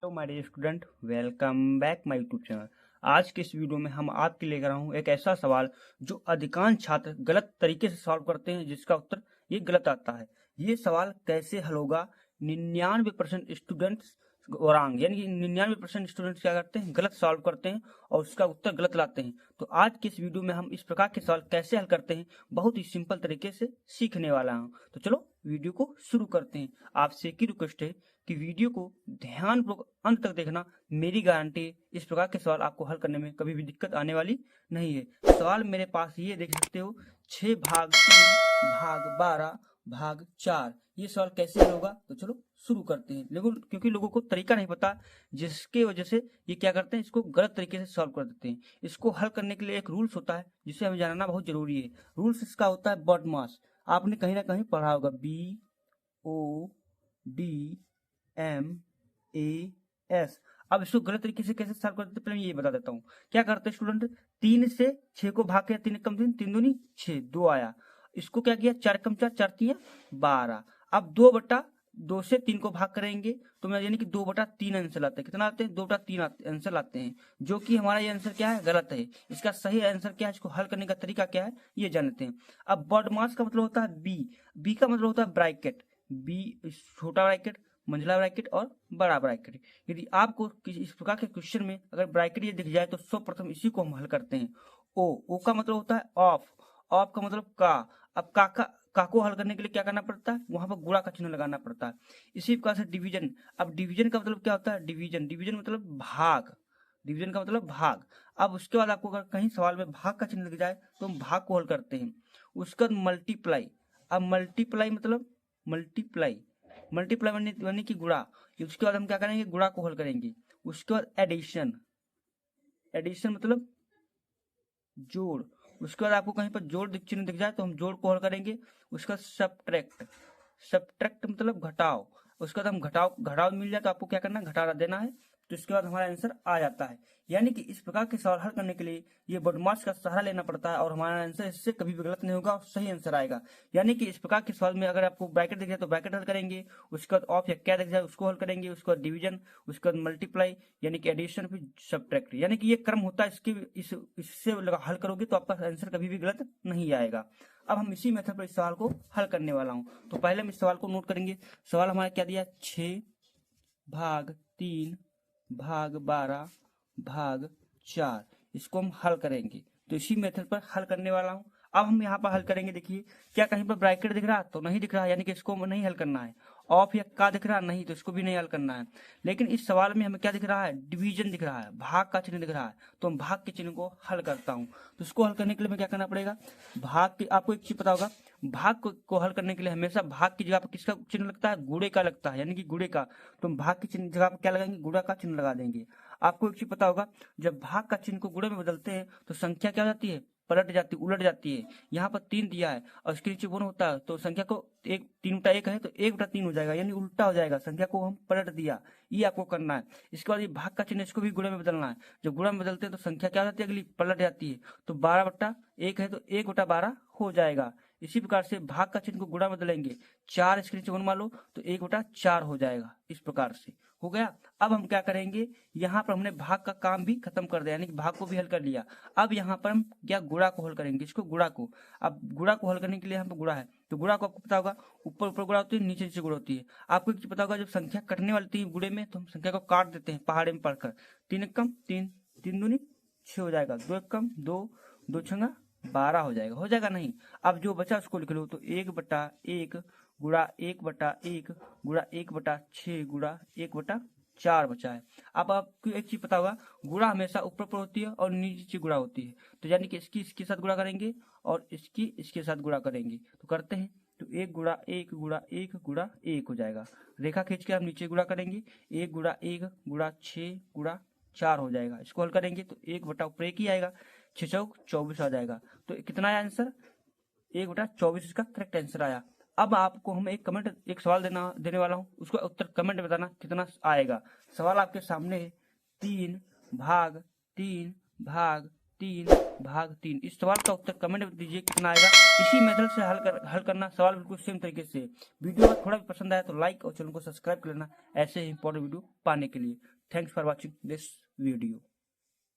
Hello my dear student, welcome back my YouTube channel. आज के इस वीडियो में हम आपके लेकर आया हूँ एक ऐसा सवाल जो अधिकांश छात्र गलत तरीके से सॉल्व करते हैं, जिसका उत्तर ये गलत आता है। ये सवाल कैसे हल होगा? 99% स्टूडेंट्स औरांग यानी कि 99% स्टूडेंट्स क्या करते हैं, गलत सॉल्व करते हैं और उसका उत्तर गलत लाते हैं। तो आज के इस वीडियो में हम इस प्रकार के सवाल कैसे हल करते हैं, बहुत ही सिंपल तरीके से सीखने वाला हूँ। तो चलो वीडियो को शुरू करते हैं। आपसे एक ही रिक्वेस्ट है कि वीडियो को ध्यानपूर्वक अंत तक देखना। मेरी गारंटी इस प्रकार के सवाल आपको हल करने में कभी भी दिक्कत आने वाली नहीं है। सवाल मेरे पास ये देख सकते हो, 6 भाग 3 भाग 12 भाग 4। ये सवाल कैसे हल होगा? तो चलो शुरू करते हैं। लेकिन क्योंकि लोगों को तरीका नहीं पता, जिसके वजह से ये क्या करते हैं, इसको गलत तरीके से सॉल्व कर देते हैं। इसको हल करने के लिए एक रूल्स होता है जिसे हमें जानना बहुत जरूरी है। रूल्स इसका होता है बॉड मास। आपने कहीं ना कहीं पढ़ा होगा, BODMAS। अब इसको गलत तरीके से कैसे सॉल्व करते हैं, पहले ये बता देता हूँ। क्या करते हैं स्टूडेंट, 3 से 6 को भाग किया, 3 कम 3, 3 दूनी 6, 2 आया। इसको क्या किया, 4 कम 4, 4 3 12। अब 2/2 से 3 को भाग करेंगे तो यानी कि 2/3 आंसर आते हैं। कितना आते हैं? 2/3 आंसर आते हैं, जो कि हमारा ये आंसर क्या है, गलत है। इसका सही आंसर क्या है, इसको हल करने का तरीका क्या है, ये जानते हैं। अब बॉड मास का मतलब होता है बी का मतलब होता है ब्रैकेट। बी छोटा ब्रैकेट, मंझला ब्रैकेट और बड़ा ब्रैकेट। यदि आपको इस प्रकार के क्वेश्चन में अगर ब्रैकेट ये दिख जाए तो सर्वप्रथम इसी को हम हल करते हैं। ओ का मतलब होता है ऑफ का मतलब का। अब का को हल करने के लिए क्या करना पड़ता है, वहां पर गुणा का चिन्ह लगाना पड़ता है। इसी प्रकार से डिवीजन। अब डिवीजन का मतलब क्या होता है, डिवीजन मतलब भाग। डिवीजन का मतलब भाग। अब उसके बाद आपको अगर कहीं सवाल में भाग का चिन्ह लग जाए तो हम भाग को हल करते हैं। उसके बाद मल्टीप्लाई। अब मल्टीप्लाई मतलब मल्टीप्लाई यानी कि गुणा। उसके बाद हम क्या करेंगे, गुणा को हल करेंगे। उसके बाद एडिशन मतलब जोड़। उसके बाद आपको कहीं पर जोड़ चिन्ह दिख जाए तो हम जोड़ को हल करेंगे। उसके बाद सब्ट्रैक्ट मतलब घटाव। उसके बाद हम घटाव मिल जाए तो आपको क्या करना है, घटा देना है। तो इसके बाद हमारा आंसर आ जाता है। यानी कि इस प्रकार के सवाल हल करने के लिए ये बॉडमास का सहारा लेना पड़ता है और हमारा आंसर इससे कभी भी गलत नहीं होगा और सही आंसर आएगा। यानी कि इस प्रकार के सवाल में अगर आपको ब्रैकेट दिख जाए तो ब्रैकेट हल करेंगे। उसके बाद ऑफ या क्या दिख जाए उसको हल करेंगे। उसके बाद डिवीजन, उसके बाद मल्टीप्लाई यानी कि एडिशन, फिर सब्ट्रैक्ट। यानी कि ये क्रम होता है। इससे हल करोगे तो आपका आंसर कभी भी गलत नहीं आएगा। अब हम इसी मेथड पर इस सवाल को हल करने वाला हूं। तो पहले हम इस सवाल को नोट करेंगे। सवाल हमारा क्या दिया, 6 भाग 3 भाग 12 भाग 4। इसको हम हल करेंगे। तो इसी मेथड पर हल करने वाला हूं। अब हम यहाँ पर हल करेंगे। देखिए, क्या कहीं पर ब्रैकेट दिख रहा? तो नहीं दिख रहा, यानी कि इसको नहीं हल करना है। ऑफ या का दिख रहा? नहीं, तो इसको भी नहीं हल करना है। लेकिन इस सवाल में हमें क्या दिख रहा है, डिवीजन दिख रहा है, भाग का चिन्ह दिख रहा है। तो हम भाग के चिन्ह को हल करता हूँ। तो इसको हल करने के लिए हमें क्या करना पड़ेगा, भाग के, आपको एक चीज पता होगा, भाग को हल करने के लिए हमेशा भाग की जगह पर किसका चिन्ह लगता है, गुणे का लगता है, यानी कि गुणे का। तो हम भाग की चिन्ह जगह पर क्या लगाएंगे, गुणा का चिन्ह लगा देंगे। आपको एक चीज पता होगा, जब भाग का चिन्ह को गुणे में बदलते हैं तो संख्या क्या हो जाती है, पलट जाती है, उलट जाती है। यहाँ पर 3 दिया है और उसके नीचे गुण होता है, तो संख्या को 3/1 है तो 1/3 हो जाएगा, यानी उल्टा हो जाएगा। संख्या को हम पलट दिया, ये आपको करना है। इसके बाद ये भाग का चिन्ह, इसको भी गुणे में बदलना है। जब गुणा में बदलते हैं तो संख्या क्या हो जाती है, अगली पलट जाती है। तो 12/1 है तो 1/12 हो जाएगा। इसी प्रकार से भाग का चिन्ह को गुणा में बदलेंगे, 4 इसके नीचे गुण मान लो तो 1/4 हो जाएगा। इस प्रकार से हो गया। अब हम क्या करेंगे, यहाँ पर हमने भाग का काम भी खत्म कर दिया, यानी कि भाग को भी हल कर लिया। अब यहाँ पर हम क्या, गुणा को हल करेंगे, इसको गुणा को। अब गुणा को हल करने के लिए यहाँ पर गुणा है, तो गुणा को आपको पता होगा, ऊपर ऊपर गुणा होती है, नीचे नीचे गुणा होती है। आपको एक चीज पता होगा, जब संख्या कटने वाली है गुणे में तो हम संख्या को काट देते हैं पहाड़े में पढ़कर। 3 एकम 3, 3 दूनी 6 हो जाएगा, 2 एकम 2, 2 छंगा 12 हो जाएगा नहीं। अब जो बचा उसको लिख लो, तो 1/1 गुणा 1/1 गुणा 1/6 गुणा 1/4 बचा है। अब आपको एक चीज पता होगा, गुणा हमेशा ऊपर पर होती है और नीचे गुणा होती है। तो यानी कि इसके साथ गुणा करेंगे और इसके साथ गुणा करेंगे। तो करते हैं, तो 1 गुणा 1 गुणा 1 गुणा 1 हो जाएगा। रेखा खींच के हम नीचे गुणा करेंगे, 1 गुणा 1 गुणा 6 गुणा 4 हो जाएगा। इसको हल करेंगे तो 1/1 ही आएगा, 6 चौक 24 आ जाएगा। तो कितना आया आंसर, 1/24 इसका करेक्ट आंसर आया। अब आपको हम एक सवाल देने वाला हूँ, उसका उत्तर कमेंट में बताना कितना आएगा। सवाल आपके सामने है, 3 भाग 3 भाग 3 भाग 3। इस सवाल का उत्तर कमेंट में दीजिए कितना आएगा। इसी मेथड से हल करना, सवाल बिल्कुल सेम तरीके से। वीडियो अगर थोड़ा भी पसंद आया तो लाइक और चैनल को सब्सक्राइब कर लेना, ऐसे ही इंपॉर्टेंट वीडियो पाने के लिए। Thanks for watching this video.